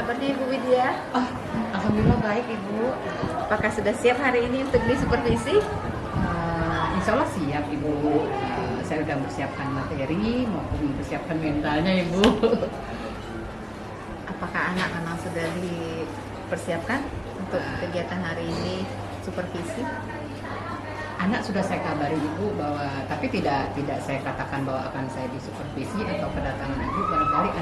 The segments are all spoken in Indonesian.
kabarnya Ibu Widya? Oh, alhamdulillah baik Ibu. Apakah sudah siap hari ini untuk disupervisi? Insya Allah siap Ibu. Saya sudah mempersiapkan materi maupun mempersiapkan mentalnya Ibu. Apakah anak memang sudah dipersiapkan untuk kegiatan hari ini supervisi? Anak sudah saya kabari Ibu bahwa, tapi tidak saya katakan bahwa akan saya disupervisi atau kedatangan Ibu. Barangkali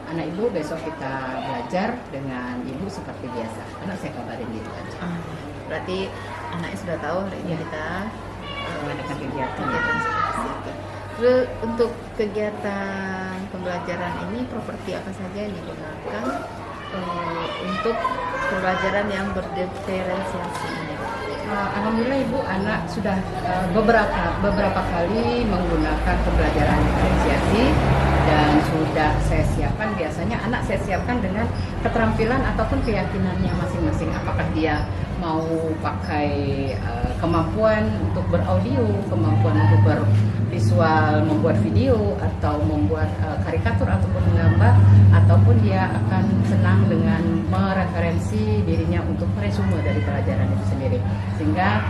anak Ibu besok kita belajar dengan Ibu seperti biasa. Anak saya kabarin gitu aja. Berarti anaknya sudah tahu hari ini kita mengadakan kegiatan supervisi. Terus untuk kegiatan pembelajaran ini properti apa saja yang digunakan untuk pembelajaran yang berdiferensiasi ini? Alhamdulillah Ibu, anak sudah beberapa kali menggunakan pembelajaran diferensiasi dan sudah saya siapkan. Biasanya anak saya siapkan dengan keterampilan ataupun keyakinannya masing-masing. Apakah dia mau pakai kemampuan untuk beraudio, kemampuan untuk bervisual, membuat video, atau membuat karikatur ataupun menggambar, ataupun dia akan senang dengan mereferensi dirinya untuk meresume dari pelajaran itu sendiri. Sehingga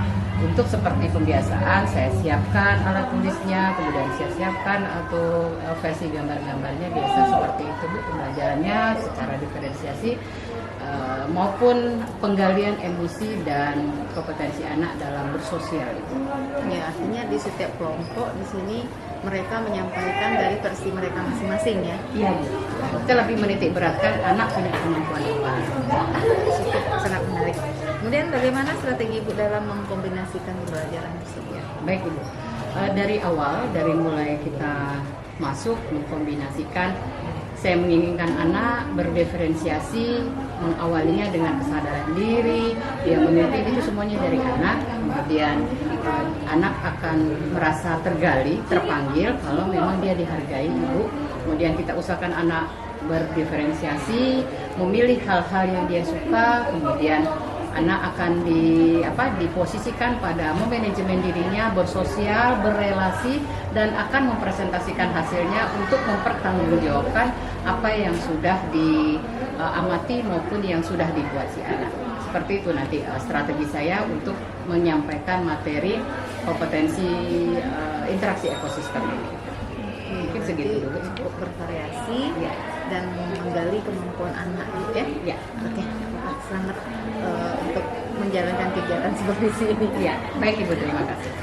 untuk seperti pembiasaan saya siapkan alat tulisnya, kemudian saya siapkan atau versi gambar-gambarnya, biasa seperti itu Bu pembelajarannya secara diferensiasi maupun penggalian emosi dan kompetensi anak dalam bersosial itu. Ya, artinya di setiap kelompok di sini mereka menyampaikan dari versi mereka masing-masing ya. Iya Bu. Kita lebih menitik beratkan anak punya kemampuan apa. Sangat menarik. Kemudian bagaimana strategi Ibu dalam mengkombinasikan pembelajaran tersebut? Baik Ibu. Dari awal, dari mulai kita masuk mengkombinasikan, saya menginginkan anak berdiferensiasi, mengawalinya dengan kesadaran diri, dia memimpin, itu semuanya dari anak. Kemudian anak akan merasa tergali, terpanggil kalau memang dia dihargai Ibu. Kemudian kita usahakan anak berdiferensiasi, memilih hal-hal yang dia suka, kemudian anak akan diposisikan pada memanajemen dirinya, bersosial, berrelasi, dan akan mempresentasikan hasilnya untuk mempertanggungjawabkan apa yang sudah diamati maupun yang sudah dibuat si anak. Seperti itu nanti strategi saya untuk menyampaikan materi kompetensi interaksi ekosistem ini. Mungkin segitu dulu. Untuk bervariasi Ya. dan menggali kemampuan anak gitu ya. Ya. Oke, selamat untuk menjalankan kegiatan supervisi ini. Ya, baik Ibu, terima kasih.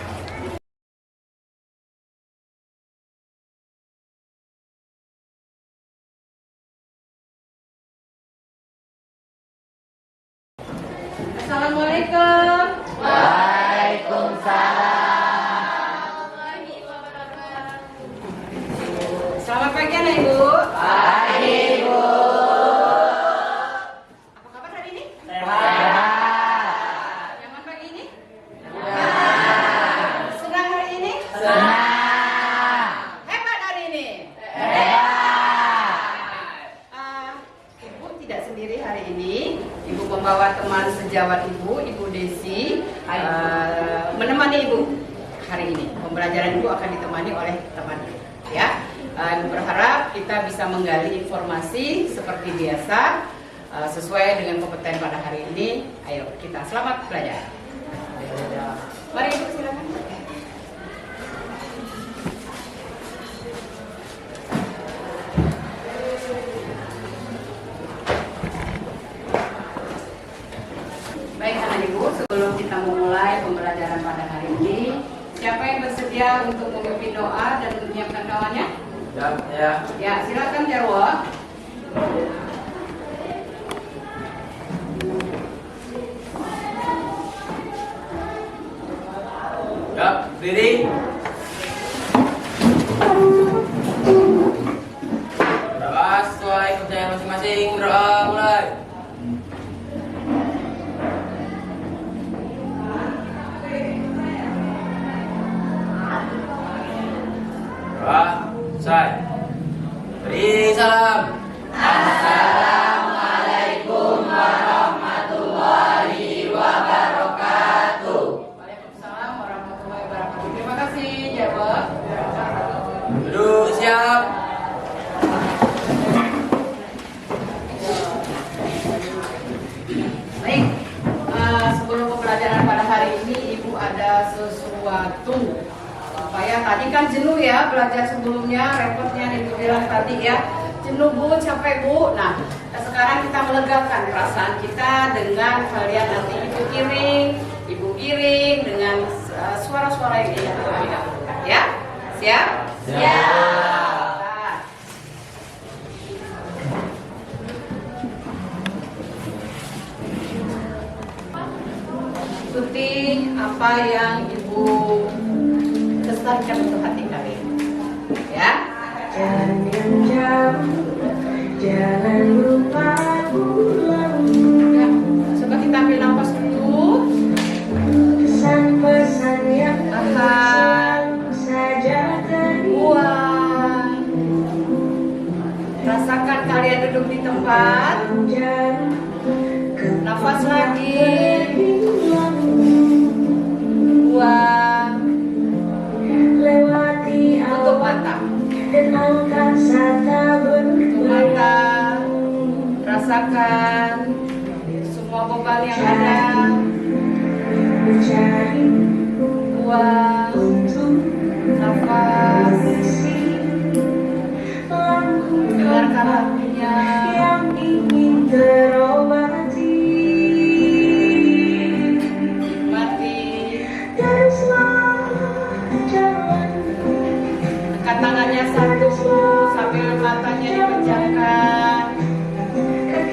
Assalamualaikum. Selamat pagi anak Ibu. Pagi Ibu. Apa kabar hari ini? Sehat. Nyaman pagi ini? Nyaman. Senang hari ini? Senang. Hebat hari ini? Hebat. Ibu tidak sendiri hari ini. Ibu membawa teman sejawat Ibu, Ibu Desi, menemani Ibu hari ini. Pembelajaran Ibu akan ditemani oleh teman Ibu. Ya. Ibu berharap kita bisa menggali informasi seperti biasa sesuai dengan kompeten pada hari ini. Ayo kita selamat belajar. Mari Ibu silakan. Baik anak Ibu, sebelum kita memulai pembelajaran pada hari ini, siapa yang bersedia untuk memimpin doa dan menyiapkan kawannya? Ya. Ya, silakan Jarwo. Ya, berdiri. Berdoa sesuai kepercayaan masing-masing. Berdoa mulai. Berdoa selesai. Beri salam. Assalamualaikum warahmatullahi wabarakatuh. Waalaikumsalam warahmatullahi wabarakatuh. Terima kasih. tunggu. Bapak ya, tadi kan jenuh ya belajar sebelumnya, repotnya nih Bu bilang tadi ya. Jenuh Bu, capek Bu. Nah, sekarang kita melegakan perasaan kita dengan kalian nanti ibu giring dengan suara-suara yang indah terlebih dahulu. Ya? Siap? Siap. Ikuti apa yang Ibu kesankan untuk hati kalian. Ya? Jalan yang jauh, jangan lupa pulang. Ya, coba kita ambil nafas dulu. Pesan-pesan yang Tahan. saja Buang. Rasakan kalian duduk di tempat. terjauh. Nafas lagi. Buang. Lewati Tutup awan mata. dan angkasa tak Tutup mata. berlalu. Rasakan semua beban yang ada. Mencari Buang. untuk Nafas. mengisi lampu Dengarkan lagunya. yang ingin terobati. Mati. Teruslah jalan, Angkat tangannya satu sambil matanya dipejamkan.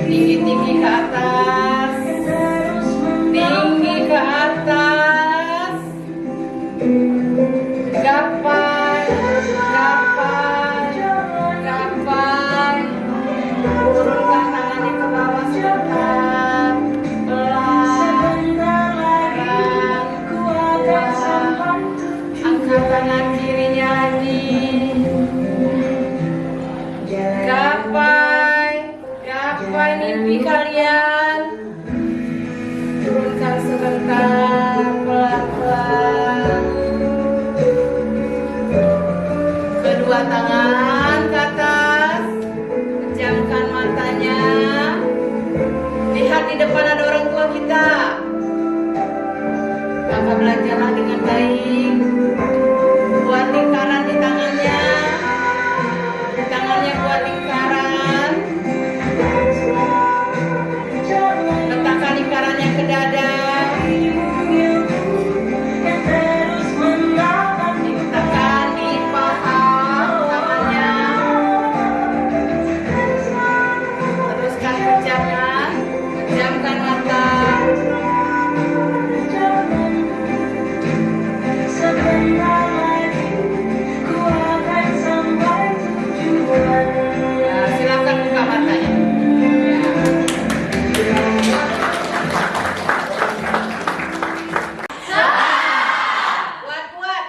Tinggi-tinggi ke atas. terus Tinggi ke atas. Gapai. Gapai. Gapai. Turunkan tangannya ke bawah sebentar. Pelan. sebentar lagi ku akan sampai Angkat tangan kirinya lagi. jalan Gapai. Gapai mimpi kalian. Turunkan sebentar. Pelan-pelan. Kedua tangan ke atas. Pejamkan matanya. Lihat di depan ada orang tua kita. Maka belajarlah dengan baik. Buat lingkaran di tangannya. Di tangannya buat lingkaran. Letakkan lingkarannya ke dada. yang terus menatap Letakkan di paha tangannya. Teruskan pejamkan. Pejamkan mata. sebentar lagi ku akan sampai tujuan. Nah, silakan buka matanya. Kuat-kuat.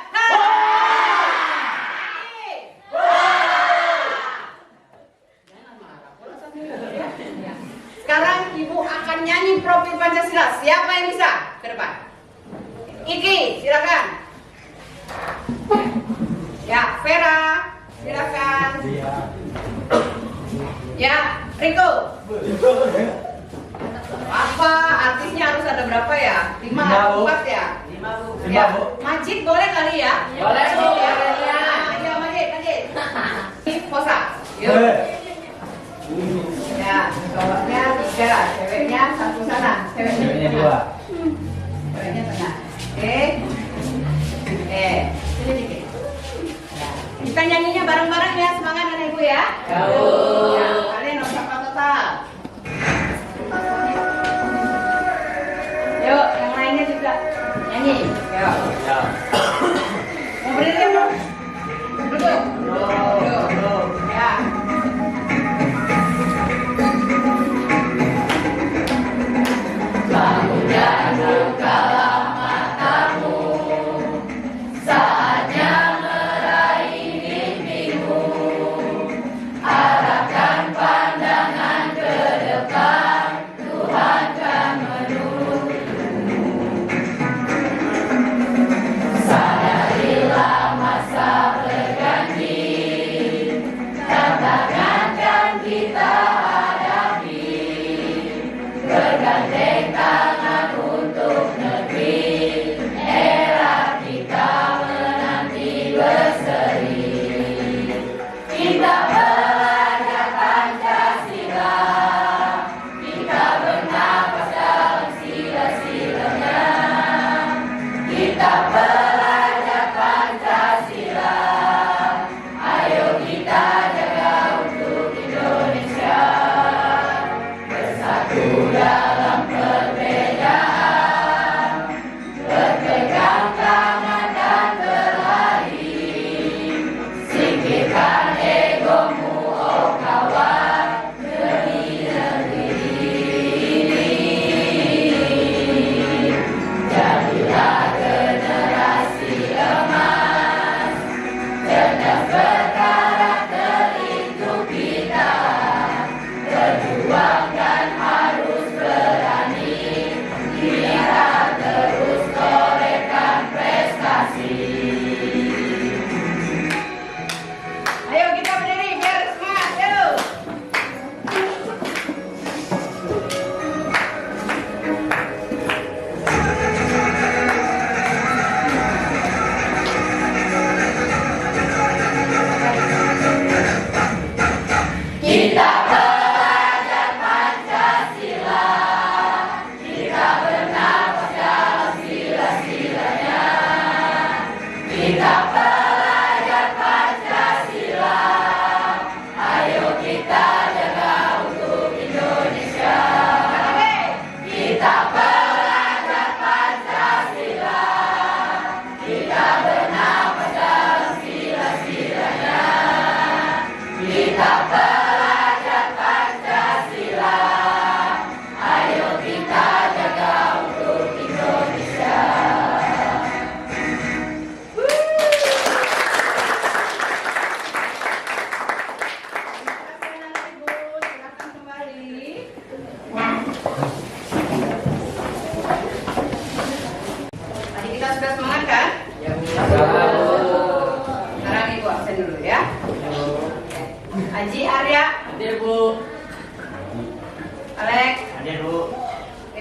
Jangan marah. Kalau sambil ya. Sekarang Ibu akan nyanyi profil Pancasila. Siapa yang bisa? Ke depan. Iki, silakan. Ya, Vera, silakan. Ya, Riko. Apa artisnya harus ada berapa ya? 5, 4 ya? 5, Bu. Ya. Majid boleh kali ya? Boleh, Bu. Ya, ya. Ayo Majid. Ini posa. Yuk. Ya, cowoknya 3, ceweknya 1 sana. Ceweknya 2. Ceweknya tengah. Oke. Sini dikit. Ya. Kita nyanyinya bareng-bareng ya, semangat anak ibu ya. Ya, kalian harus apa total. Yuk, yang lainnya juga nyanyi. Yuk. Mau berdiri belum? Duduk. Duduk. Ya. Bergandeng tangan untuk negeri era kita.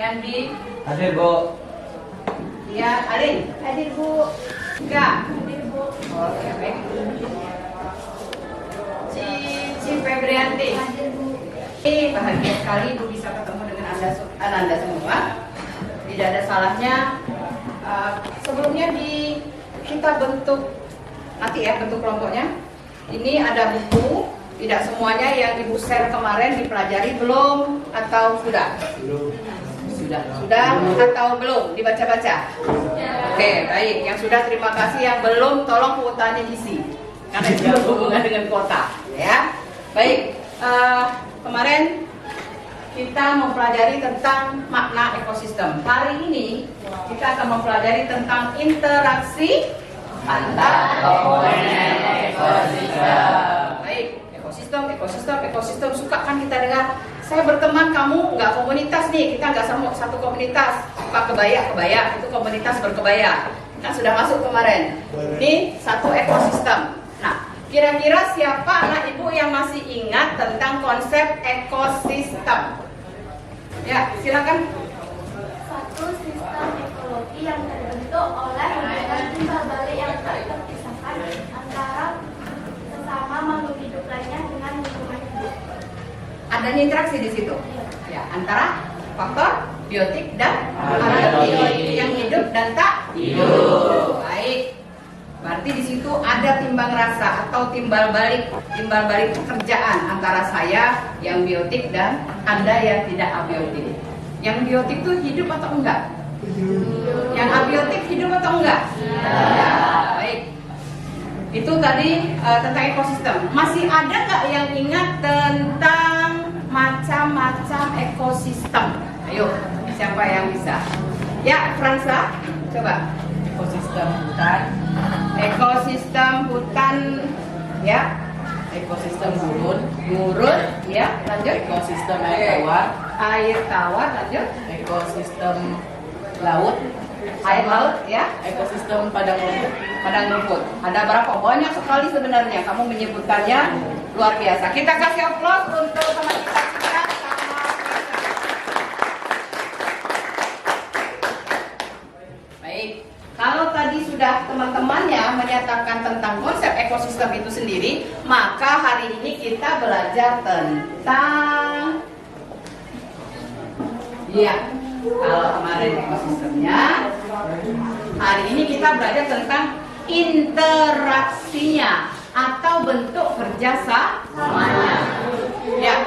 Riandi. Hadir, Bu. Ya, Arin. Hadir Bu. Enggak. Oke, baik. Cici Febrianti. Bahagia sekali Ibu bisa ketemu dengan Anda semua. Tidak ada salahnya. Sebelumnya kita bentuk nanti ya bentuk kelompoknya. Ini ada buku. Tidak semuanya yang Ibu share kemarin dipelajari belum atau sudah? Sudah atau belum dibaca-baca? Oke, baik. Yang sudah terima kasih, yang belum tolong kuotanya diisi. Karena itu berhubungan dengan kuota, ya. Baik. Kemarin kita mempelajari tentang makna ekosistem. Hari ini kita akan mempelajari tentang interaksi antar komponen ekosistem. Baik, ekosistem suka kan kita dengar. Saya berteman, kamu nggak komunitas nih, kita nggak sama satu komunitas. Suka kebaya, itu komunitas berkebaya. Kan sudah masuk kemarin. Ini satu ekosistem. Nah, kira-kira siapa anak ibu yang masih ingat tentang konsep ekosistem? Ya, silakan. Satu sistem ekologi yang terbentuk oleh hubungan timbal balik yang tak terpisahkan antara sesama makhluk hidup lainnya dengan lingkungan hidup. Adanya interaksi di situ. Ya, antara faktor biotik dan abiotik yang hidup dan tak hidup. Baik. Berarti di situ ada timbang rasa atau timbal balik pekerjaan antara saya yang biotik dan Anda yang tidak abiotik. Yang biotik itu hidup atau enggak? Yang abiotik hidup atau enggak? Ya, baik. Itu tadi tentang ekosistem. Masih ada nggak yang ingat tentang macam-macam ekosistem? Ayo, siapa yang bisa? Ya, Fransa, coba. Ekosistem hutan, ya. Ekosistem gurun, Ya, lanjut. ekosistem air tawar, Lanjut. ekosistem laut, Air laut, ya. ekosistem padang rumput. Ada berapa? Banyak sekali sebenarnya. Kamu menyebutkannya luar biasa. Kita kasih aplaus untuk teman kita Citra sama Fransa. Baik. Kalau tadi sudah teman-temannya menyatakan tentang konsep ekosistem itu sendiri, maka hari ini kita belajar tentang kalau kemarin ekosistemnya, hari ini kita belajar tentang interaksinya atau bentuk kerjasamanya. Ya,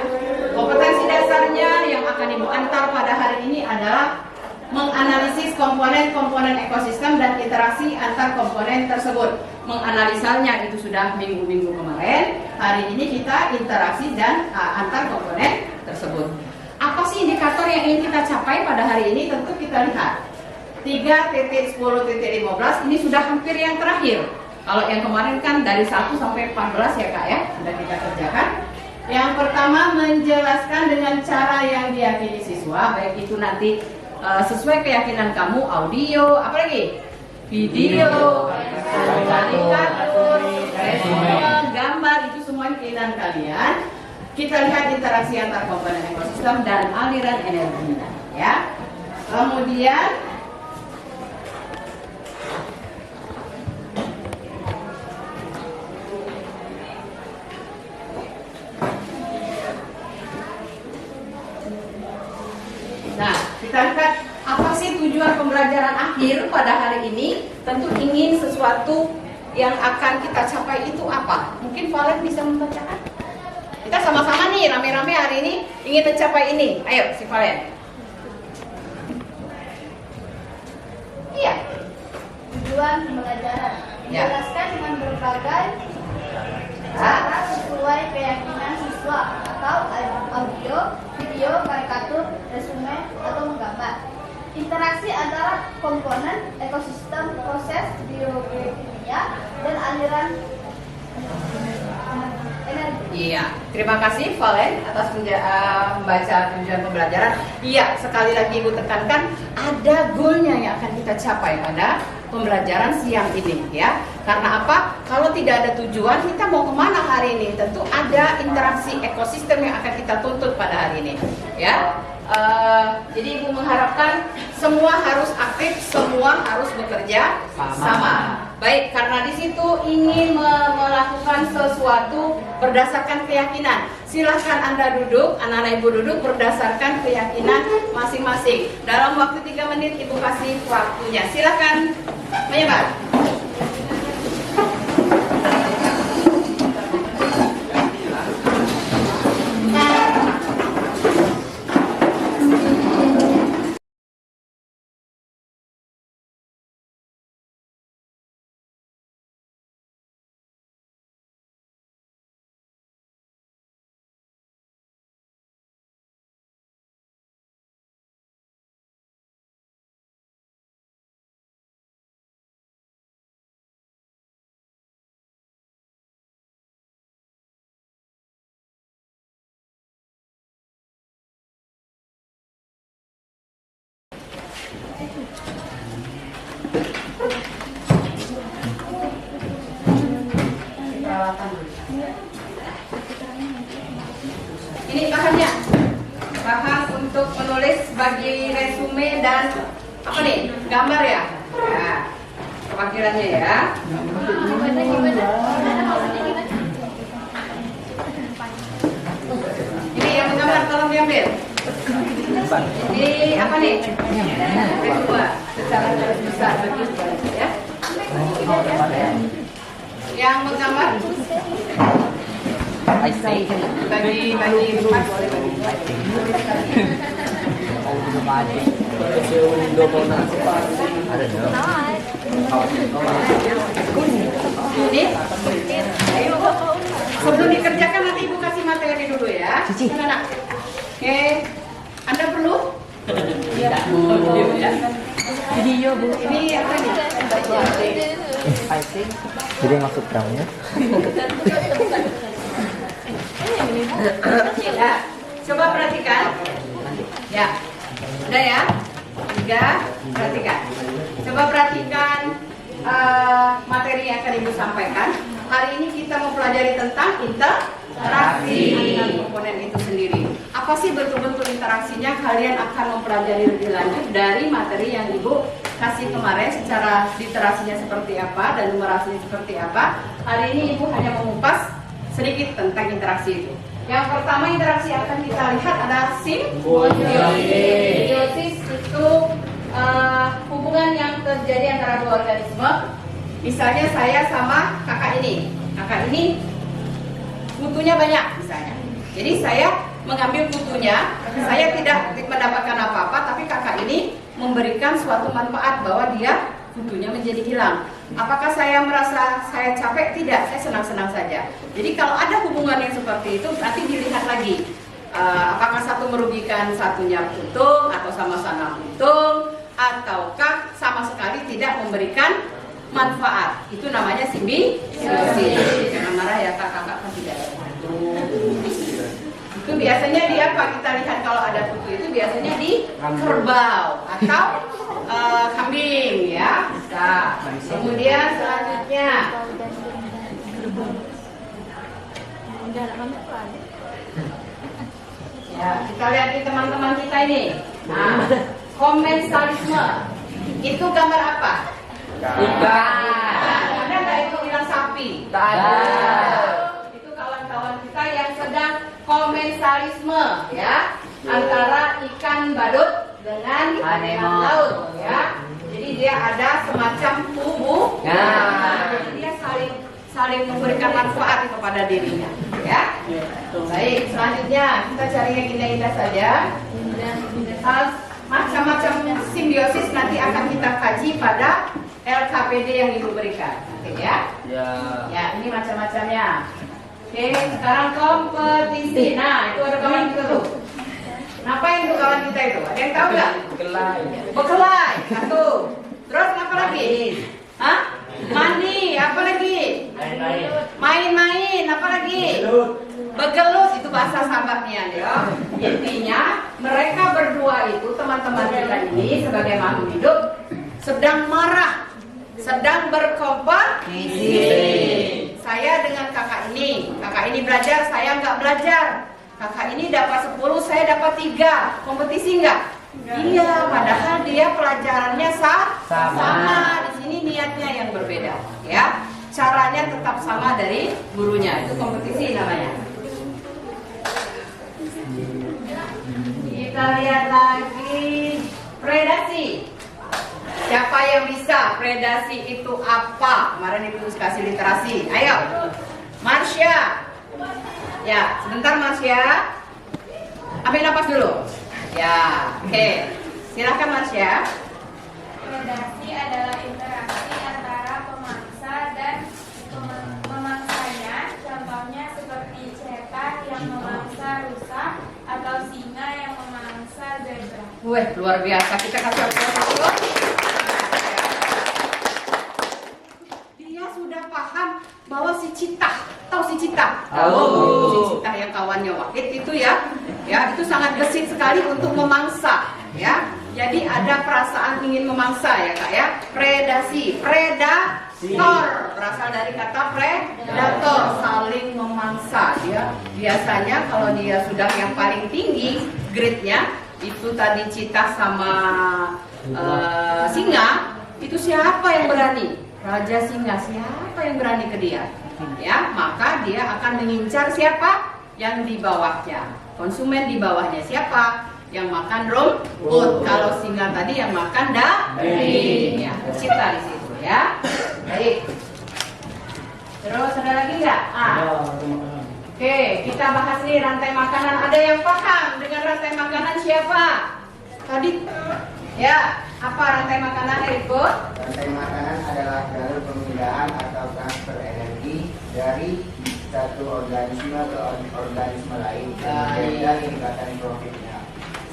kompetensi dasarnya yang akan Ibu antar pada hari ini adalah menganalisis komponen-komponen ekosistem dan interaksi antar komponen tersebut. Menganalisanya itu sudah minggu-minggu kemarin. Hari ini kita interaksi dan antar komponen tersebut. Apa sih indikator yang ingin kita capai pada hari ini? Tentu kita lihat 3.10.15 ini sudah hampir yang terakhir. Kalau yang kemarin kan dari 1 sampai 14 ya Kak ya, sudah kita kerjakan. Yang pertama menjelaskan dengan cara yang diyakini siswa, baik itu nanti sesuai keyakinan kamu, audio, apa lagi? Video, karikatur, resume, gambar, itu semua keyakinan kalian. Kita lihat interaksi antar komponen ekosistem dan aliran energinya, ya. Kemudian kita lihat apa sih tujuan pembelajaran akhir pada hari ini. Tentu ingin sesuatu yang akan kita capai itu apa? Mungkin Valen bisa membacakan. Kita sama-sama nih rame-rame hari ini ingin mencapai ini. Ayo si Valen. Iya. Tujuan pembelajaran Ya. dijelaskan dengan berbagai cara sesuai keyakinan siswa atau audio, video, karikatur, resume, atau menggambar. Interaksi antara komponen ekosistem, proses biokimia, dan aliran energi. Iya, terima kasih Valen atas membaca tujuan pembelajaran. Iya, sekali lagi Ibu tekankan ada goalnya yang akan kita capai pada pembelajaran siang ini ya. Karena apa? Kalau tidak ada tujuan, kita mau kemana hari ini? Tentu ada interaksi ekosistem yang akan kita tuntut pada hari ini ya. Jadi Ibu mengharapkan semua harus aktif, semua harus bekerja sama. Baik, karena di situ ingin melakukan sesuatu berdasarkan keyakinan. Silahkan Anda duduk, anak-anak Ibu duduk berdasarkan keyakinan masing-masing. Dalam waktu 3 menit Ibu kasih waktunya. Silahkan menyebar. Ini bahannya, bahan untuk menulis bagi resume dan apa nih, gambar ya. Ya, kewakilannya ya. Ini yang menggambar tolong diambil. Ini apa nih? Resume secara garis besar bagi ya. Yang menggambar bagi empat boleh bagi. Ini, ayo. Sebelum dikerjakan nanti Ibu kasih materi dulu ya. Anak. Oke, Anda perlu? Video Bu. Ini apa nih? Jadi maksud kamu? Ya, coba perhatikan. Ya, udah ya. 3, perhatikan. Coba perhatikan materi yang akan Ibu sampaikan. Hari ini kita mempelajari tentang interaksi komponen itu sendiri. Apa sih betul-betul interaksinya? Kalian akan mempelajari lebih lanjut dari materi yang Ibu kasih kemarin secara literasinya seperti apa dan numerasinya seperti apa. Hari ini Ibu hanya mengupas sedikit tentang interaksi itu. Yang pertama interaksi yang akan kita lihat adalah simbiosis. Simbiosis itu hubungan yang terjadi antara dua organisme. Misalnya saya sama kakak ini. Kakak ini kutunya banyak misalnya. Jadi saya mengambil kutunya, saya tidak mendapatkan apa-apa, tapi kakak ini memberikan suatu manfaat bahwa dia kutunya menjadi hilang. Apakah saya merasa saya capek? Tidak, saya senang-senang saja. Jadi kalau ada hubungan yang seperti itu, nanti dilihat lagi. Apakah satu merugikan satunya untung, atau sama-sama untung, ataukah sama sekali tidak memberikan manfaat. Itu namanya simbiosis. Jangan marah ya kakak-kakak kan tidak ada kutu. Itu biasanya di apa? Kita lihat kalau ada kutu itu biasanya di kerbau atau kambing ya. Bisa. Kemudian selanjutnya ya, kita lihat di teman-teman kita ini. Nah, komensalisme itu gambar apa? Ada nggak itu bilang sapi? Ada. Itu kawan-kawan kita yang sedang komensalisme ya, antara ikan badut dengan ikan laut ya. Jadi dia ada semacam jadi dia saling memberikan manfaat kepada dirinya ya. Baik, selanjutnya kita cari yang indah-indah saja. Macam-macam simbiosis nanti akan kita kaji pada LKPD yang Ibu berikan. Oke ya? Ya, ini macam-macamnya. Oke, sekarang kompetisi. Nah, itu ada kawan kita tuh. Ngapain tuh kawan kita itu? Ada yang tahu nggak? Berkelahi. Satu. Terus apa lagi? Hah? Mandi. Apa lagi? Main-main. Apa lagi? Begelut. Itu bahasa sahabatnya ya. Intinya mereka berdua itu teman-teman kita ini sebagai makhluk hidup sedang marah, sedang berkompetisi. Saya dengan kakak ini belajar, saya nggak belajar. Kakak ini dapat 10, saya dapat 3. Kompetisi enggak? Iya, padahal dia pelajarannya sama. Di sini niatnya yang berbeda, ya. Caranya tetap sama dari gurunya. Itu kompetisi namanya. Kita lihat lagi predasi. Siapa yang bisa? Predasi itu apa? Kemarin Ibu kasih literasi. Ayo, Marsha. Ya, sebentar Marsha. Ambil napas dulu. Ya, oke. Silakan Marsha. Predasi adalah interaksi antara pemangsa dan memangsanya. Contohnya seperti cetak yang memangsa rusa atau singa yang memangsa zebra. Wih, luar biasa. Kita kasih aplaus. Dia sudah paham bahwa si Citah, tahu si Citah? Si Citah yang kawannya Wahid itu ya. Ya, itu sangat gesit sekali untuk memangsa, ya. Jadi ada perasaan ingin memangsa ya Kak ya. Predasi, predator berasal dari kata predator, saling memangsa. Dia biasanya kalau dia sudah yang paling tinggi grade-nya, itu tadi Citah sama singa, itu siapa yang berani? Raja singa, siapa yang berani ke dia? Ya, maka dia akan mengincar siapa? Yang di bawahnya. Konsumen di bawahnya siapa? Yang makan rumput. Kalau singa tadi yang makan daging. Ya, Citah di situ ya. Baik. Terus ada lagi nggak? Oke, kita bahas nih rantai makanan. Ada yang paham dengan rantai makanan siapa? Tadi ya, apa rantai makanan Eriko? Rantai makanan adalah jalur pemindahan atau transfer energi dari satu organisme ke organisme lain dan tingkatan profitnya.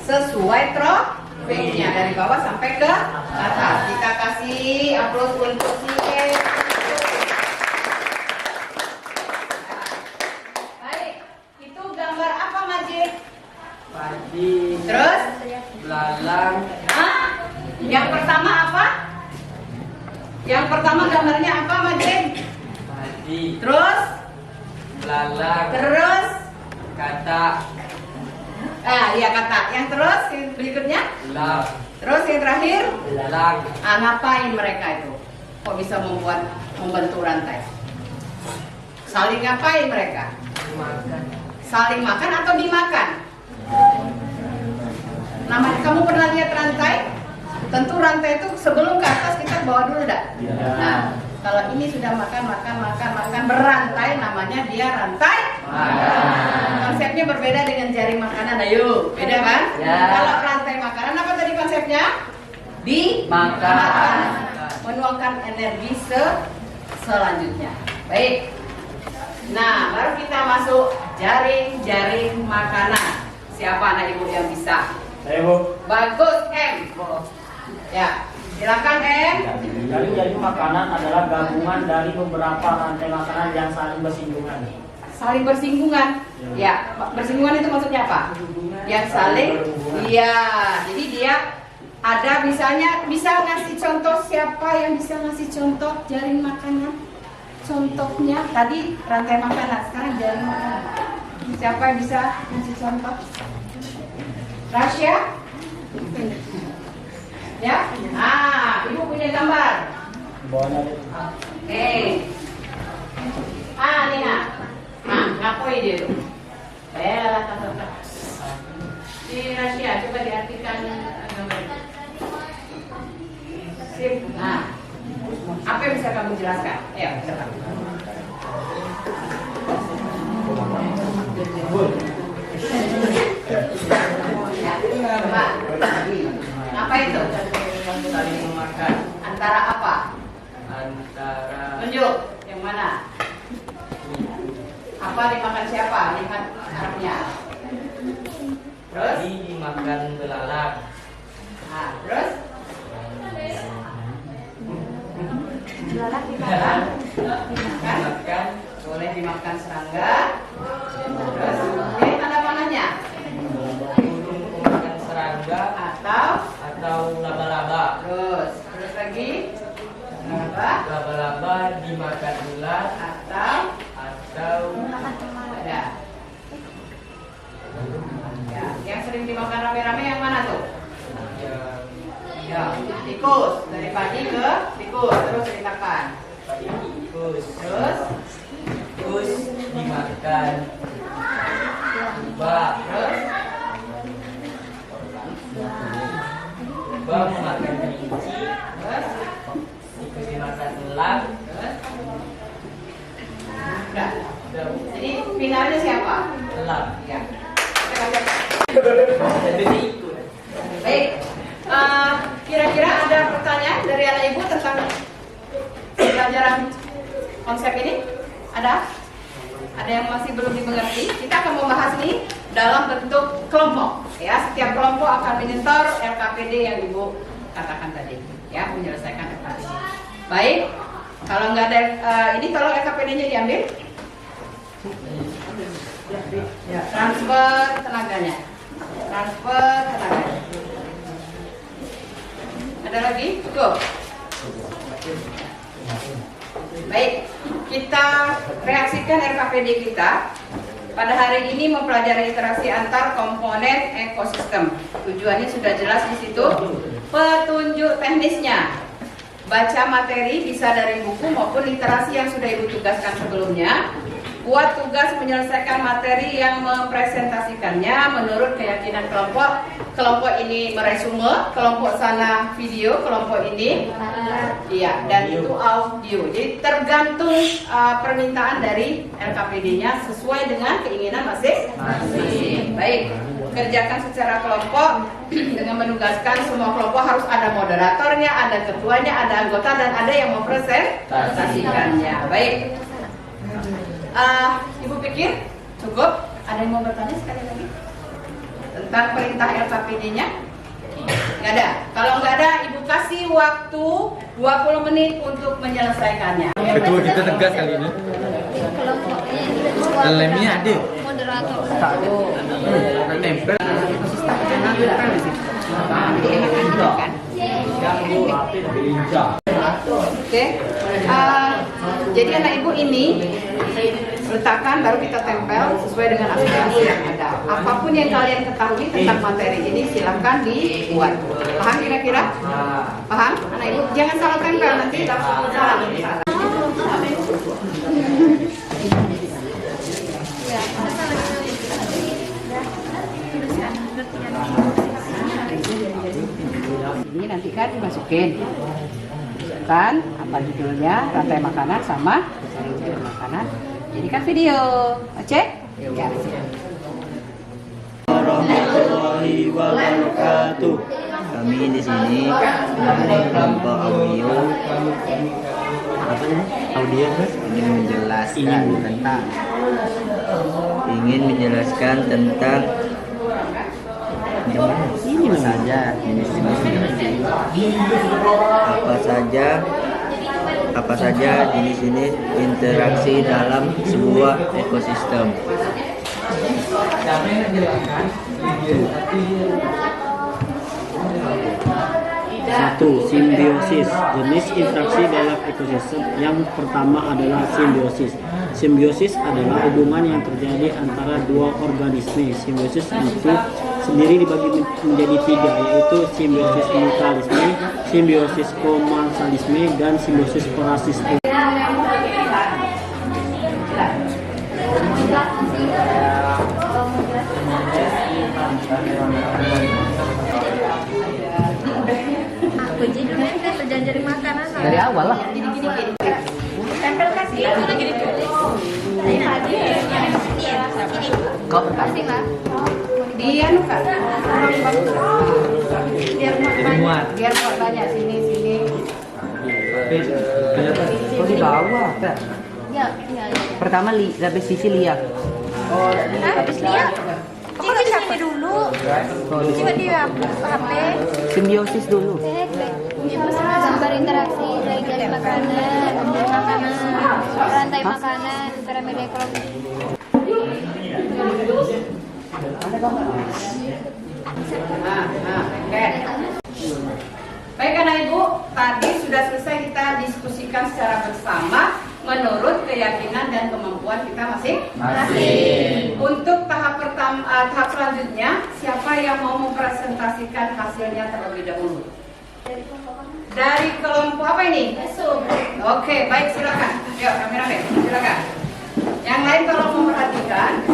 Sesuai trofeinya dari bawah sampai ke atas. Kita kasih aplaus untuk si Baik, itu gambar apa Majid? Padi, Terus? belalang, Yang pertama apa? Yang pertama gambarnya apa Majid? padi, Terus? belalang, Terus? kata, Iya kata. Yang terus yang berikutnya? lap, Terus yang terakhir? belalang, Ngapain mereka itu? Kok bisa membentuk rantai? Saling ngapain mereka? makan, Saling makan atau dimakan? Kamu pernah lihat rantai? Tentu rantai itu sebelum ke atas kita bawa dulu dah. Nah, kalau ini sudah makan berantai, namanya dia rantai. Konsepnya berbeda dengan jaring makanan. Ayo, beda kan? Ya. Kalau rantai makanan apa tadi konsepnya? makan. Menuangkan energi selanjutnya. Baik. Nah, baru kita masuk jaring makanan. Siapa anak ibu yang bisa? Saya Bu. Bagus, M. Ya, silakan M. Jaring makanan adalah gabungan dari beberapa rantai makanan yang saling bersinggungan. Saling bersinggungan. Ya, bersinggungan itu maksudnya apa? Yang saling. Iya, jadi dia ada misalnya bisa ngasih contoh, siapa yang bisa ngasih contoh jaring makanan? Contohnya tadi rantai makanan, sekarang jaring makanan. Siapa yang bisa ngasih contoh? Rasya? Ya? Ibu punya gambar. Bawahnya Oke. Nih ngapain dia tuh? Si Rasya, coba diartikan gambar ini. Sip. Apa yang bisa kamu jelaskan? Ayo, coba. Coba. Apa itu? Saling memakan, Antara apa? antara Tunjuk. Yang mana? Apa dimakan siapa? Lihat Arabnya. Terus? padi dimakan belalang, Terus? Belalang dimakan? dimakan Boleh dimakan serangga. Terus? Ini tanda panahnya. burung pemakan serangga Atau laba-laba. terus lagi apa? Laba-laba dimakan ular Atau atau ada tikus. Dari padi ke tikus. Terus ceritakan. Tikus. Terus Tikus dimakan lebah. terus Lebah memakan kelinci. terus Tikus dimakan elang. terus. Udah. Jadi finalnya siapa? Elang. Ya. Jadi ikut. Baik. Kira-kira ada pertanyaan dari anak ibu tentang pelajaran konsep ini? Ada? Ada yang masih belum dimengerti? Kita akan membahas ini dalam bentuk kelompok. Ya, setiap kelompok akan menyetor LKPD yang ibu katakan tadi. Ya, menyelesaikan LKPD. Baik. Kalau nggak ada ini, tolong LKPD-nya diambil. Ya, transfer tenaganya. Transfer tenaganya. Ada lagi? Cukup. Baik, kita reaksikan RKPD kita. Pada hari ini mempelajari interaksi antar komponen ekosistem. Tujuannya sudah jelas di situ. Petunjuk teknisnya. Baca materi bisa dari buku maupun literasi yang sudah ibu tugaskan sebelumnya. Buat tugas menyelesaikan materi yang mempresentasikannya menurut keyakinan kelompok. Kelompok ini meresume, kelompok sana video, kelompok ini iya, dan itu audio. Jadi tergantung permintaan dari LKPD-nya sesuai dengan keinginan masing-masing. Baik, kerjakan secara kelompok dengan menugaskan semua kelompok harus ada moderatornya, ada ketuanya, ada anggota, dan ada yang mempresentasikannya. Baik. Ibu pikir cukup? Ada yang mau bertanya sekali lagi tentang perintah LKPD-nya? Nggak ada. Kalau nggak ada, ibu kasih waktu 20 menit untuk menyelesaikannya. Ketua kita tegas kali ini. Lemnya ada. Moderator. Nempel. Oke. Jadi anak ibu ini letakkan baru kita tempel sesuai dengan aspirasi yang ada. Apapun yang kalian ketahui tentang materi ini silahkan dibuat. Paham kira-kira? Paham? Anak ibu jangan salah tempel nanti salah. Ini nanti kan dimasukin. Kan apa judulnya, rantai makanan sama rantai makanan. Jadi kan video, cek? Ya. Warahmatullahi wabarakatuh. Kami di sini dari kelompok audio. Apa ini? Audio ingin menjelaskan tentang ini saja apa saja jenis ini interaksi dalam sebuah ekosistem. Satu, simbiosis. Jenis interaksi dalam ekosistem yang pertama adalah simbiosis. Simbiosis adalah hubungan yang terjadi antara dua organisme. Simbiosis itu sendiri dibagi menjadi tiga, yaitu simbiosis mutualisme, simbiosis komensalisme, dan simbiosis parasitisme. Aku judulnya kita pelajari makanan. Dari awal lah. Tempel kasih. Gini tulis. Ini lagi. Kau berkasih lah. dia nuka. Biar muat banyak sini. Oh di bawah, Kak. Ya. Pertama habis sisi lihat. Oh, habis lihat. Coba di sini dulu. Coba di HP. Simbiosis dulu. Gambar interaksi dari makanan, rantai makanan, antara media ekologi. Baik anak ibu, tadi sudah selesai kita diskusikan secara bersama menurut keyakinan dan kemampuan kita masing-masing. Untuk tahap tahap selanjutnya, siapa yang mau mempresentasikan hasilnya terlebih dahulu? Dari kelompok apa ini? Oke, baik, silakan. Yuk, kameramen, silakan. Yang lain kalau mau perhatikan.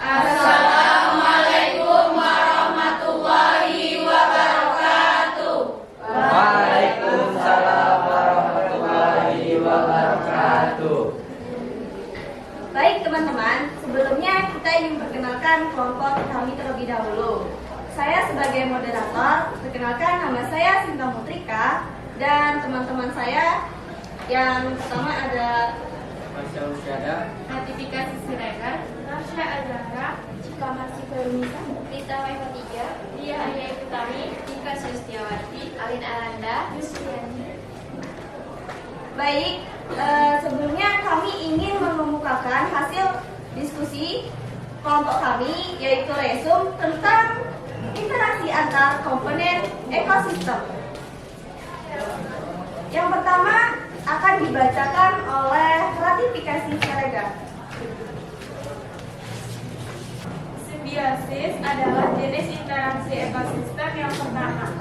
Assalamualaikum warahmatullahi wabarakatuh. Waalaikumsalam warahmatullahi wabarakatuh. Baik teman-teman, sebelumnya kita ingin perkenalkan kelompok kami terlebih dahulu. Saya sebagai moderator, perkenalkan nama saya Sinta Mutrika dan teman-teman saya yang pertama ada Masya Usyada, Notifikasi Siregar, Rasya Azhara, Cika Marsi Ferunisa, Rita Waihotiga, Dia Ayai Putami, Tika Sulistiawati, Alin Alanda, Yusriani. Baik, sebelumnya kami ingin mengemukakan hasil diskusi kelompok kami, yaitu resum tentang interaksi antar komponen ekosistem. Yang pertama akan dibacakan oleh ratifikasi Siregar. Simbiosis adalah jenis interaksi ekosistem yang pertama.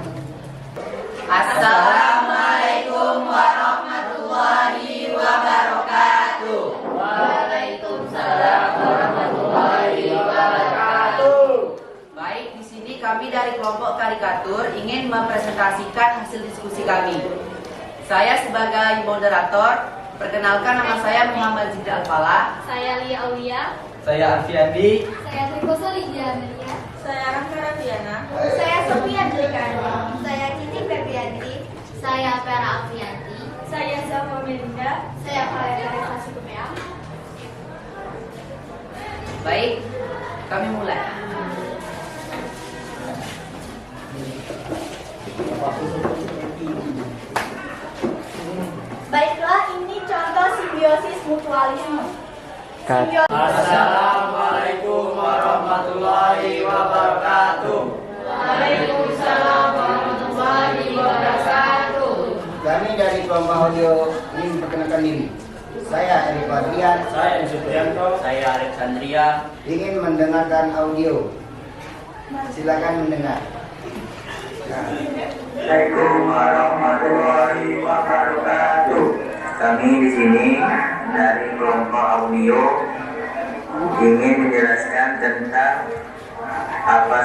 Assalamualaikum warahmatullahi wabarakatuh. Waalaikumsalam warahmatullahi wabarakatuh. Baik, di sini kami dari kelompok karikatur ingin mempresentasikan hasil diskusi kami. Saya sebagai moderator, perkenalkan nama saya Muhammad Zidri Al-Falah. Saya Lia Aulia. Saya Alfiandi. Saya Trikoso Lydia Amelia. Saya Rangga Radiana. Saya Sofia Delikani. Saya Cici Febrianti. Saya Vera Afianti. Saya Zafo Melinda. Saya Valeria Sasukupea. Baik, kami mulai. Baiklah, ini contoh simbiosis mutualisme. Assalamualaikum warahmatullahi wabarakatuh. Waalaikumsalam warahmatullahi wabarakatuh. Kami dari kelompok audio ingin memperkenalkan diri. Saya Eri Fadrian. Saya Supriyanto. Saya Alexandria. Ingin mendengarkan audio. Silakan mendengar. Assalamualaikum warahmatullahi wabarakatuh. Kami di sini dari kelompok audio ingin menjelaskan tentang apa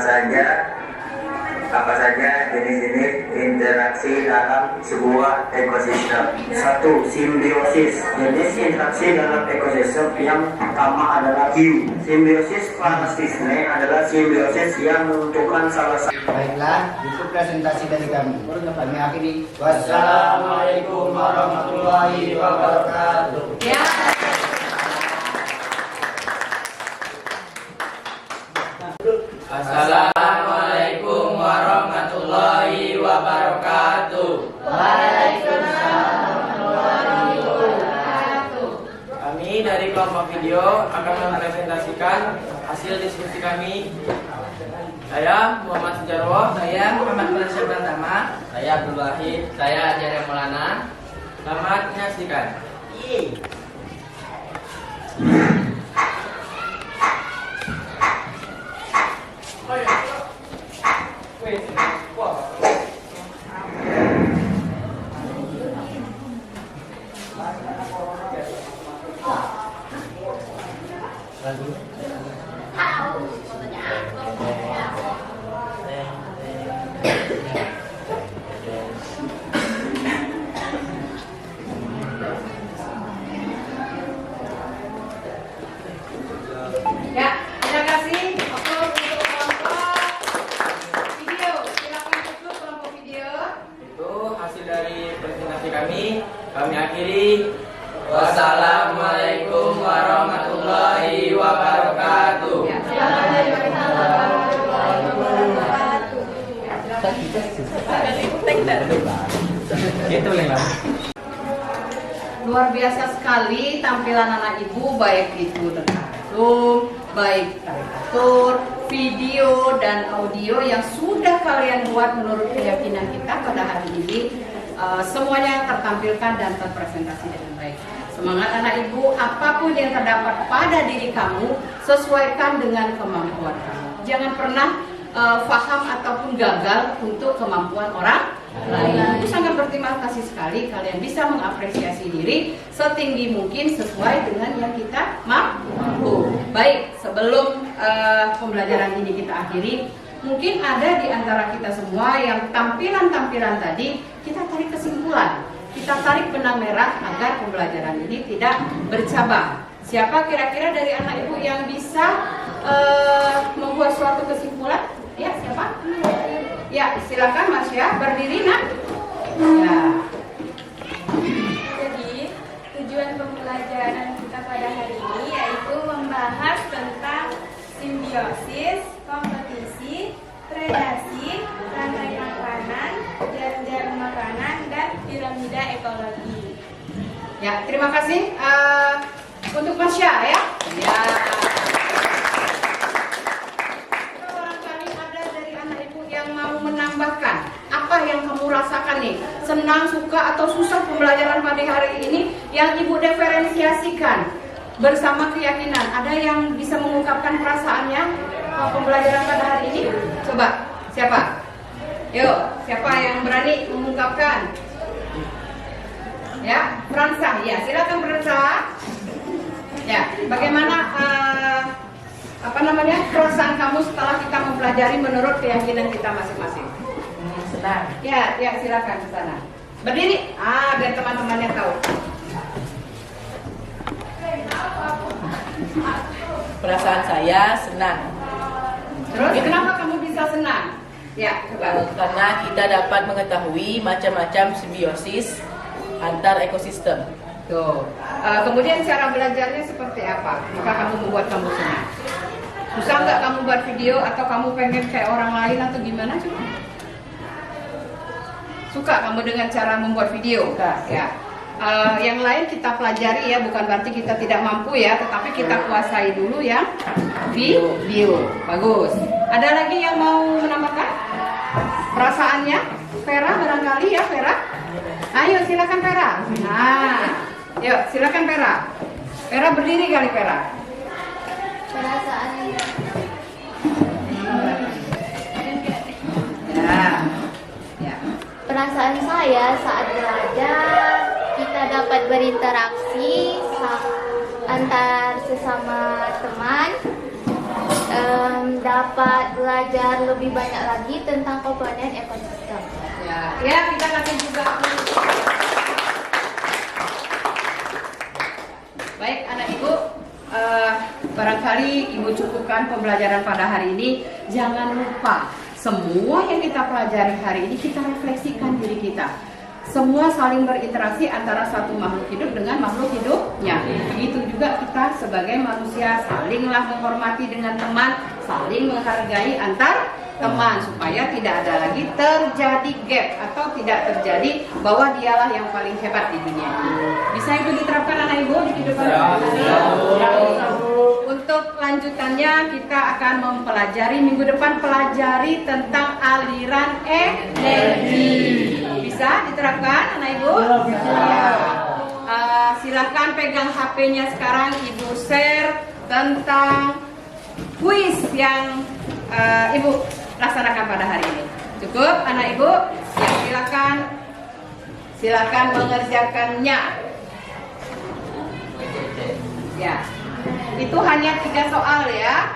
saja jenis-jenis interaksi dalam sebuah ekosistem. 1. Simbiosis. Jenis interaksi dalam ekosistem yang pertama adalah Q. Simbiosis parasitisme adalah simbiosis yang menentukan salah satu. Baiklah, itu presentasi dari kami. Kami akhiri. Wassalamualaikum warahmatullahi wabarakatuh. Ya. Assalamualaikum warahmatullahi wabarakatuh. Waalaikumsalam warahmatullahi wabarakatuh. Kami dari kelompok video akan mempresentasikan hasil diskusi kami. Saya Muhammad Sujarwo, saya Muhammad Malaysia Pratama, saya Abdul Wahid, saya Jare Maulana. Selamat menyaksikan. Ya, terima kasih. Aplaus untuk kelompok video. Silakan tutup kelompok video. Itu hasil dari presentasi kami. Kami akhiri. Wassalamualaikum warahmatullahi wabarakatuh. Ya, Itu yang lama. luar biasa sekali tampilan anak ibu, baik itu terkasum, baik karikatur, video dan audio yang sudah kalian buat menurut keyakinan kita pada hari ini, semuanya tertampilkan dan terpresentasi dengan baik. Semangat anak ibu, apapun yang terdapat pada diri kamu, sesuaikan dengan kemampuan kamu. Jangan pernah paham ataupun gagal untuk kemampuan orang lain. Itu sangat berterima kasih sekali kalian bisa mengapresiasi diri setinggi mungkin sesuai dengan yang kita mampu. Baik, sebelum pembelajaran ini kita akhiri, mungkin ada di antara kita semua yang tampilan-tampilan tadi kita tarik kesimpulan, kita tarik benang merah agar pembelajaran ini tidak bercabang. Siapa kira-kira dari anak ibu yang bisa membuat suatu kesimpulan? Ya, siapa? Ya, silakan Mas ya, berdiri nak. Ya. Jadi, tujuan pembelajaran kita pada hari ini yaitu membahas tentang simbiosis, kompetisi, predasi, rantai makanan, jarum-jarum makanan, dan piramida ekologi. Ya, terima kasih untuk Mas Syah ya. Ya. Barangkali ada dari anak ibu yang mau menambahkan apa yang kamu rasakan nih, senang, suka atau susah pembelajaran pada hari ini yang ibu diferensiasikan bersama keyakinan. Ada yang bisa mengungkapkan perasaannya pembelajaran pada hari ini? Coba, siapa? Yuk, siapa yang berani mengungkapkan? Ya, Fransa. Ya, silakan Fransa. Ya, bagaimana perasaan kamu setelah kita mempelajari menurut keyakinan kita masing-masing? Senang. Ya, silakan ke sana. Berdiri. Biar teman-temannya tahu. Perasaan saya senang. Terus kenapa kamu bisa senang? Ya, coba. Karena kita dapat mengetahui macam-macam simbiosis antar ekosistem. Tuh. Kemudian cara belajarnya seperti apa? Jika kamu membuat kamu senang. Susah nggak kamu buat video atau kamu pengen kayak orang lain atau gimana coba? Suka kamu dengan cara membuat video? Ya. Yang lain kita pelajari ya, bukan berarti kita tidak mampu ya, tetapi kita kuasai dulu ya video. Bagus. Ada lagi yang mau menambahkan perasaannya? Vera barangkali ya, Vera. Ayo silakan Vera. Yuk silakan Vera. Vera berdiri kali Vera. Perasaan Ya. Perasaan saya saat belajar, kita dapat berinteraksi antar sesama teman, dapat belajar lebih banyak lagi tentang komponen ekosistem. Ya, kita kasih juga. Baik anak ibu, barangkali ibu cukupkan pembelajaran pada hari ini. Jangan lupa semua yang kita pelajari hari ini kita refleksikan diri kita. Semua saling berinteraksi antara satu makhluk hidup dengan makhluk hidupnya. Begitu juga kita sebagai manusia salinglah menghormati dengan teman, saling menghargai antar teman supaya tidak ada lagi terjadi gap atau tidak terjadi bahwa dialah yang paling hebat di dunia ini. Bisa itu diterapkan anak ibu di kehidupan sehari-hari? Untuk lanjutannya kita akan mempelajari minggu depan pelajari tentang aliran energi. Bisa diterapkan anak ibu? Ya. Silakan pegang HP-nya sekarang, ibu share tentang kuis yang ibu laksanakan pada hari ini. Cukup anak ibu? Ya, silakan mengerjakannya. Ya, itu hanya 3 soal ya.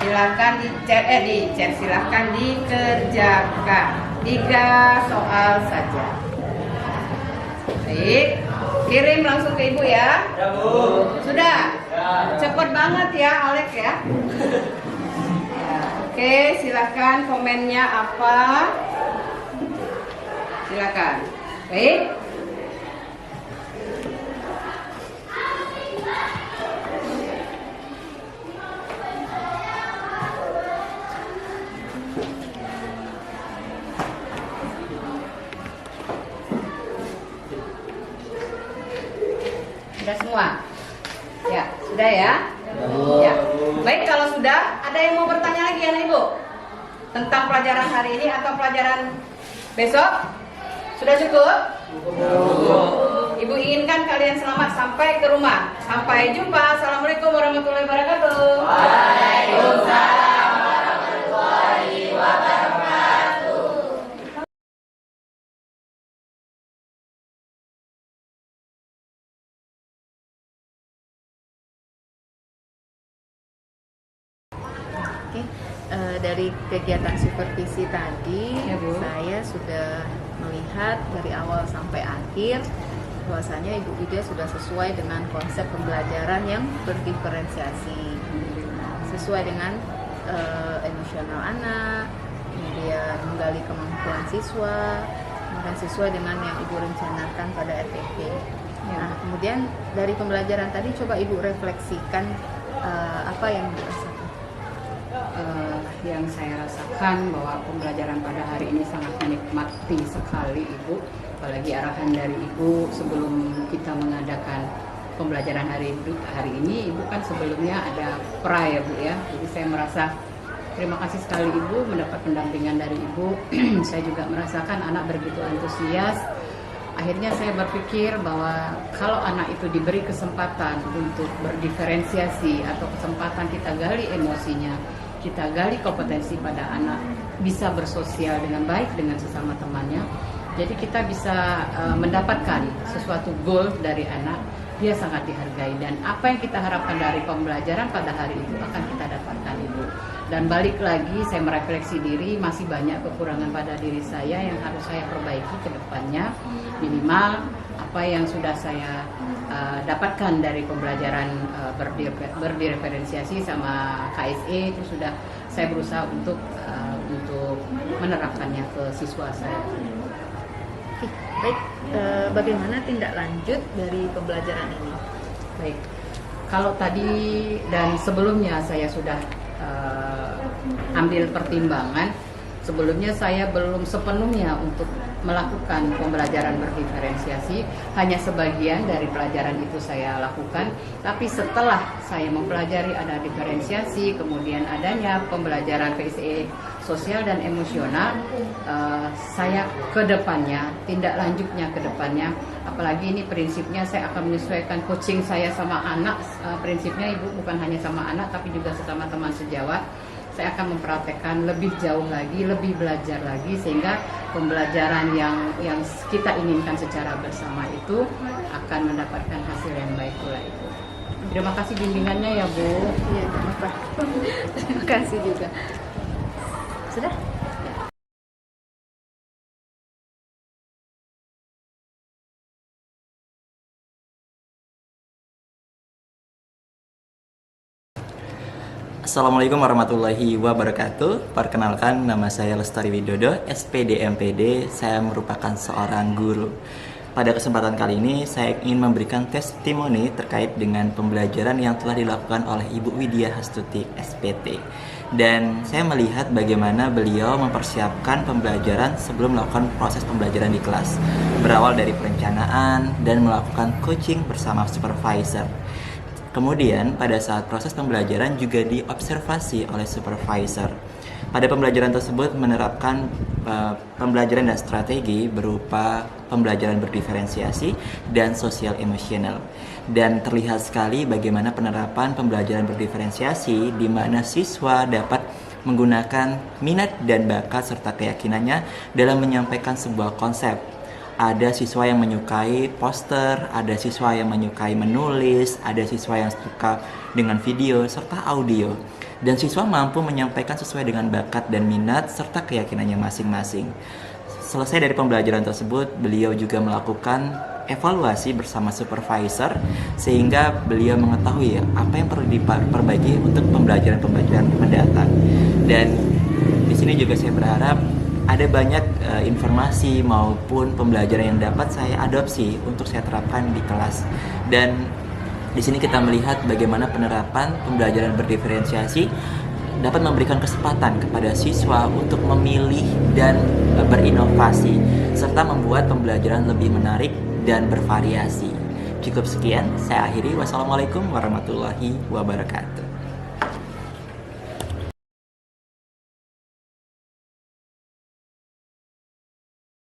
Silakan silakan dikerjakan 3 soal saja. Baik, kirim langsung ke ibu ya. Sudah? Cepet banget ya Alex ya. Oke, silakan komennya apa? Silakan. Baik. Sudah semua? Ya, sudah ya? Ya. Baik, kalau sudah, ada yang mau bertanya lagi anak Ibu? Tentang pelajaran hari ini atau pelajaran besok? Sudah cukup? Ibu inginkan kalian selamat sampai ke rumah. Sampai jumpa. Assalamualaikum warahmatullahi wabarakatuh. Waalaikumsalam warahmatullahi wabarakatuh. Oke, dari kegiatan supervisi tadi, Ya, Bu. saya sudah melihat dari awal sampai akhir bahwasanya Ibu Widya sudah sesuai dengan konsep pembelajaran yang berdiferensiasi, sesuai dengan emosional anak, kemudian menggali kemampuan siswa, kemudian sesuai dengan yang Ibu rencanakan pada RPP. Nah, kemudian dari pembelajaran tadi coba Ibu refleksikan apa yang Ibu rasakan. Yang saya rasakan bahwa pembelajaran pada hari ini sangat menikmati sekali Ibu, apalagi arahan dari Ibu sebelum kita mengadakan pembelajaran hari ini. Ibu kan sebelumnya ada pra ya Bu ya, jadi saya merasa terima kasih sekali Ibu mendapat pendampingan dari Ibu. Saya juga merasakan anak begitu antusias. Akhirnya saya berpikir bahwa kalau anak itu diberi kesempatan untuk berdiferensiasi atau kesempatan kita gali emosinya, kita gali kompetensi pada anak, bisa bersosial dengan baik dengan sesama temannya, jadi kita bisa mendapatkan sesuatu goal dari anak, dia sangat dihargai. Dan apa yang kita harapkan dari pembelajaran pada hari itu akan kita dapatkan Ibu. Dan balik lagi, saya merefleksi diri, masih banyak kekurangan pada diri saya yang harus saya perbaiki ke depannya. Minimal apa yang sudah saya dapatkan dari pembelajaran berdiferensiasi sama KSE itu sudah saya berusaha untuk menerapkannya ke siswa saya. Oke, baik. Bagaimana tindak lanjut dari pembelajaran ini? Baik, kalau tadi dan sebelumnya saya sudah ambil pertimbangan. Sebelumnya saya belum sepenuhnya untuk melakukan pembelajaran berdiferensiasi, hanya sebagian dari pelajaran itu saya lakukan. Tapi setelah saya mempelajari ada diferensiasi, kemudian adanya pembelajaran PSE sosial dan emosional, saya ke depannya, tindak lanjutnya ke depannya, apalagi ini prinsipnya saya akan menyesuaikan coaching saya sama anak. Prinsipnya Ibu bukan hanya sama anak tapi juga sesama teman sejawat. Saya akan mempraktekkan lebih jauh lagi, lebih belajar lagi, sehingga pembelajaran yang kita inginkan secara bersama itu akan mendapatkan hasil yang baik pula Ibu. Terima kasih bimbingannya ya Bu. Iya, terima kasih juga. Sudah? Assalamualaikum warahmatullahi wabarakatuh. Perkenalkan, nama saya Lestari Widodo, SPD MPD. Saya merupakan seorang guru. Pada kesempatan kali ini, saya ingin memberikan testimoni terkait dengan pembelajaran yang telah dilakukan oleh Ibu Widya Hastuti, SPT. Dan saya melihat bagaimana beliau mempersiapkan pembelajaran sebelum melakukan proses pembelajaran di kelas. Berawal dari perencanaan dan melakukan coaching bersama supervisor. Kemudian pada saat proses pembelajaran juga diobservasi oleh supervisor. Pada pembelajaran tersebut menerapkan pembelajaran dan strategi berupa pembelajaran berdiferensiasi dan sosial emosional. Dan terlihat sekali bagaimana penerapan pembelajaran berdiferensiasi di mana siswa dapat menggunakan minat dan bakat serta keyakinannya dalam menyampaikan sebuah konsep. Ada siswa yang menyukai poster, ada siswa yang menyukai menulis, ada siswa yang suka dengan video serta audio. Dan siswa mampu menyampaikan sesuai dengan bakat dan minat serta keyakinannya masing-masing. Selesai dari pembelajaran tersebut, beliau juga melakukan evaluasi bersama supervisor sehingga beliau mengetahui apa yang perlu diperbaiki untuk pembelajaran-pembelajaran mendatang. Dan di sini juga saya berharap ada banyak informasi maupun pembelajaran yang dapat saya adopsi untuk saya terapkan di kelas. Dan di sini kita melihat bagaimana penerapan pembelajaran berdiferensiasi dapat memberikan kesempatan kepada siswa untuk memilih dan berinovasi serta membuat pembelajaran lebih menarik dan bervariasi. Cukup sekian, saya akhiri. Wassalamualaikum warahmatullahi wabarakatuh.